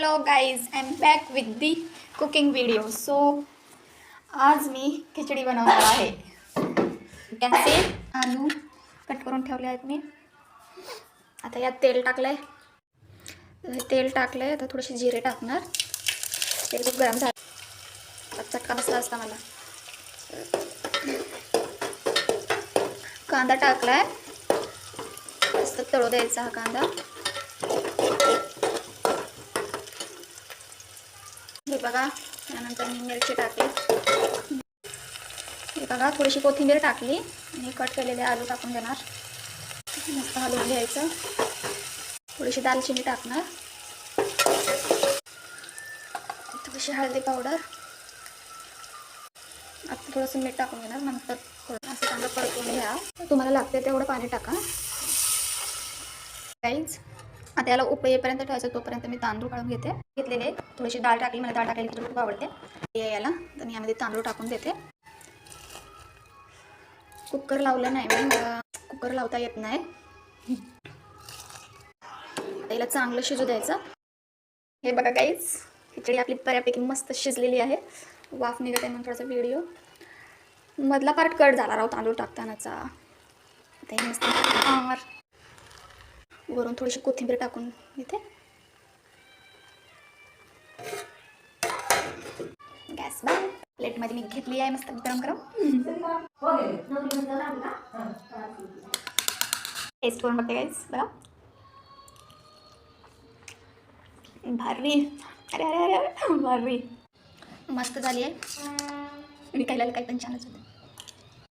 Hello guys, I am back with the cooking video. So आज मी खिचडी बनवणार आहे. त्याचे आलू कट करून ठेवले आहेत मी. आता यात तेल टाकलंय. आता थोडेसे जिरे टाकणार. तेल खूप गरम झालं. चटका बसला असता मला. कांदा टाकलाय. मस्त तळू द्यायचा हा कांदा. हे बघा, त्यानंतर मी मिरची टाकली. हे बघा, थोडीशी कोथिंबीर टाकली आणि कट केलेले आलू टाकून देणार. मस्त हलवून घ्यायचं. थोडीशी दालचिनी टाकणार. थोडीशी हळदी पावडर. आता थोडंसं मीठ टाकून देणार. नंतर असं चांगलं परतवून घ्या. तुम्हाला लागते तेवढं पाणी टाका. गाईज, आता याला उकळी येईपर्यंत ठेवायचं. तोपर्यंत मी तांदूळ काढून घेतलेले. थोडीशी डाळ टाकली. मला डाळ टाकायला खूप आवडते याला. तर मी यामध्ये तांदूळ टाकून देते. कुकर लावलं नाही मी, मला कुकर लावता येत नाही. याला चांगलं शिजू द्यायचं. हे बघा गाईज, खिचडी आपली बऱ्यापैकी मस्त शिजलेली आहे. वाफ निघत आहे म्हणून थोडासा व्हिडिओ मधला पार्ट कट झाला राव तांदूळ टाकतानाचा. आता हे मस्त वरून थोडीशी कोथिंबीर टाकून इथे गॅस बंद. प्लेटमध्ये मी घेतली आहे मस्त गरम गरम. टेस्ट करून बघते गाईज. बघा, भारी. अरे अरे अरे भारी, मस्त झाली आहे. मी खायला काही पण छानच होते.